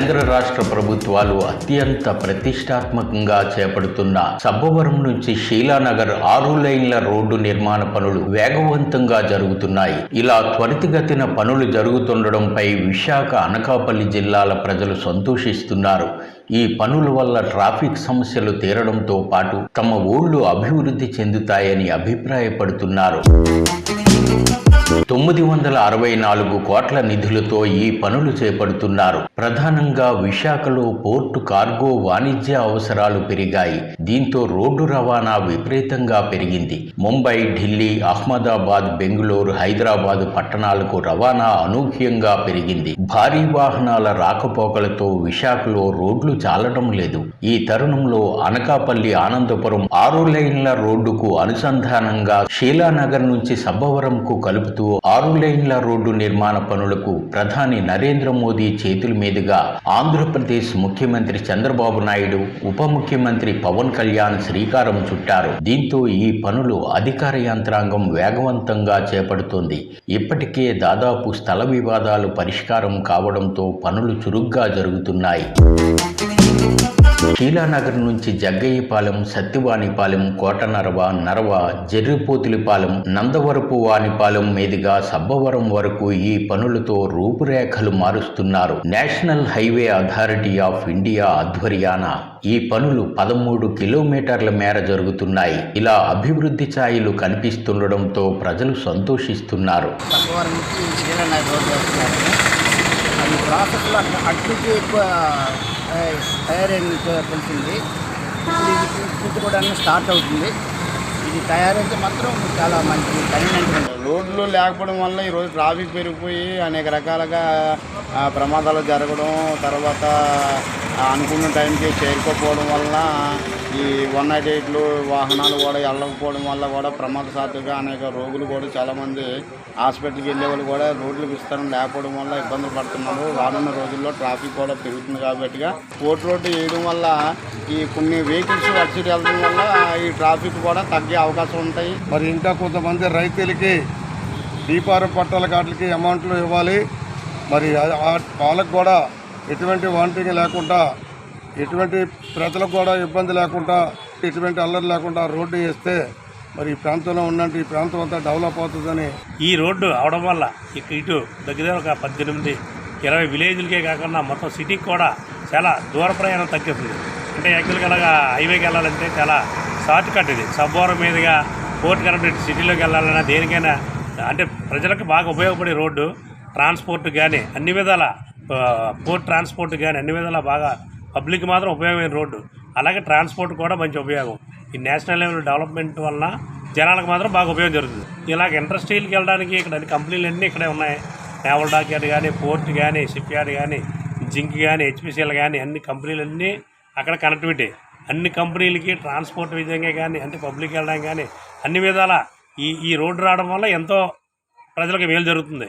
కేంద్ర రాష్ట్ర ప్రభుత్వాలు అత్యంత ప్రతిష్టాత్మకంగా చేపడుతున్న సబ్బవరం నుంచి శీలానగర్ 6 లైన్ల రోడ్డు నిర్మాణ పనులు వేగవంతంగా జరుగుతున్నాయి. ఇలా త్వరితగతిన పనులు జరుగుతుండడంపై విశాఖ, అనకాపల్లి జిల్లాల ప్రజలు సంతోషిస్తున్నారు. ఈ పనుల వల్ల ట్రాఫిక్ సమస్యలు తీరడంతో పాటు తమ ఊళ్ళు అభివృద్ధి చెందుతాయని అభిప్రాయపడుతున్నారు. 964 కోట్ల నిధులతో ఈ పనులు చేపడుతున్నారు. ప్రధానంగా విశాఖలో పోర్టు, కార్గో, వాణిజ్య అవసరాలు పెరిగాయి. దీంతో రోడ్డు రవాణా విపరీతంగా పెరిగింది. ముంబై, ఢిల్లీ, అహ్మదాబాద్, బెంగళూరు, హైదరాబాద్ పట్టణాలకు రవాణా అనూహ్యంగా పెరిగింది. భారీ వాహనాల రాకపోకలతో విశాఖలో రోడ్లు చాలడం లేదు. ఈ తరుణంలో అనకాపల్లి, ఆనందపురం 6 లైన్ల రోడ్డుకు అనుసంధానంగా శీలానగర్ నుంచి సబ్బవరంకు కలుపుతూ 6 లైన్ల రోడ్డు నిర్మాణ పనులకు ప్రధాని నరేంద్ర మోదీ చేతుల మీదుగా ఆంధ్రప్రదేశ్ ముఖ్యమంత్రి చంద్రబాబు నాయుడు, ఉప ముఖ్యమంత్రి పవన్ కళ్యాణ్ శ్రీకారం చుట్టారు. దీంతో ఈ పనులు అధికార యంత్రాంగం వేగవంతంగా చేపడుతోంది. ఇప్పటికే దాదాపు స్థల వివాదాలు పరిష్కారం కావడంతో పనులు చురుగ్గా జరుగుతున్నాయి. శీలానగర్ నుంచి జగ్గయ్యపాలెం, సత్యవానిపాలెం, కోటనరవ, నరవ, జర్రిపోతులపాలెం, నందవరపు వానిపాలెం మీదుగా సబ్బవరం వరకు ఈ పనులతో రూపురేఖలు మారుస్తున్నారు. National highway authority of India ఆధ్వర్యాన ఈ పనులు 13 కిలోమీటర్ల మేర జరుగుతున్నాయి. ఇలా అభివృద్ధి ఛాయలు కనిపిస్తుండడంతో ప్రజలు సంతోషిస్తున్నారు. తయారైన తెలిసింది. ఇది కూడా స్టార్ట్ అవుతుంది. ఇది తయారైతే మాత్రం చాలా మంచి కన్వీనియంట్. రోడ్లు లేకపోవడం వల్ల ఈరోజు ట్రాఫిక్ పెరిగిపోయి అనేక రకాలుగా ప్రమాదాలు జరగడం, తర్వాత అనుకున్న టైంకి చేరుకోకపోవడం వల్ల ఈ 108 వాహనాలు కూడా వెళ్ళకపోవడం వల్ల కూడా ప్రమాదశాత్తుగా అనేక రోగులు కూడా చాలామంది హాస్పిటల్కి వెళ్ళే వాళ్ళు కూడా రోడ్లు విస్తరణ లేకపోవడం వల్ల ఇబ్బందులు పడుతున్నారు. రానున్న రోజుల్లో ట్రాఫిక్ కూడా పెరుగుతుంది కాబట్టి కోర్టు రోడ్డు వేయడం వల్ల ఈ కొన్ని వెహికల్స్ అటు వెళ్ళడం వల్ల ఈ ట్రాఫిక్ కూడా తగ్గే అవకాశం ఉంటాయి. మరి ఇంకా కొంతమంది రైతులకి దీపారం పట్టాల కాట్లకి అమౌంట్లు ఇవ్వాలి. మరి వాళ్ళకు కూడా ఎటువంటి వాంటింగ్ లేకుండా, ఎటువంటి ప్రజలకు కూడా ఇబ్బంది లేకుండా, ఎటువంటి అల్లరి లేకుండా రోడ్డు వేస్తే మరి ఈ ప్రాంతంలో ఉన్నట్టు ఈ ప్రాంతం అంతా డెవలప్ అవుతుందని. ఈ రోడ్డు అవడం వల్ల ఇటు దగ్గర ఒక 18-20 విలేజ్లకే కాకుండా మొత్తం సిటీకి కూడా చాలా దూర ప్రయాణం తగ్గుతుంది. అంటే యాక్చువల్గా అలాగా హైవేకి వెళ్ళాలంటే చాలా షార్ట్ కట్ ఇది. సబ్బవరం మీదుగా పోర్ట్ కనెక్ట్ సిటీలోకి వెళ్ళాలన్నా దేనికైనా అంటే ప్రజలకు బాగా ఉపయోగపడే రోడ్డు. ట్రాన్స్పోర్ట్ కానీ అన్ని విధాల, పోర్ట్ ట్రాన్స్పోర్ట్ కానీ అన్ని విధాలా బాగా పబ్లిక్ మాత్రం ఉపయోగమైన రోడ్డు. అలాగే ట్రాన్స్పోర్ట్ కూడా మంచి ఉపయోగం. ఈ నేషనల్ లెవెల్ డెవలప్మెంట్ వలన జనాలకు మాత్రం బాగా ఉపయోగం జరుగుతుంది. ఇలాగ ఇండస్ట్రీలకు వెళ్ళడానికి ఇక్కడ అన్ని కంపెనీలు అన్నీ ఇక్కడే ఉన్నాయి. నేవల్ డాక్యార్డ్ కానీ, పోర్ట్ కానీ, షిప్ యార్డ్ కానీ, జింక్ కానీ, హెచ్పిసిఎల్ కానీ అన్ని కంపెనీలన్నీ అక్కడ కనెక్టివిటీ. అన్ని కంపెనీలకి ట్రాన్స్పోర్ట్ విధంగా కానీ, అంటే పబ్లిక్ వెళ్ళడానికి కానీ అన్ని విధాల ఈ రోడ్డు రావడం వల్ల ఎంతో ప్రజలకు మేలు జరుగుతుంది.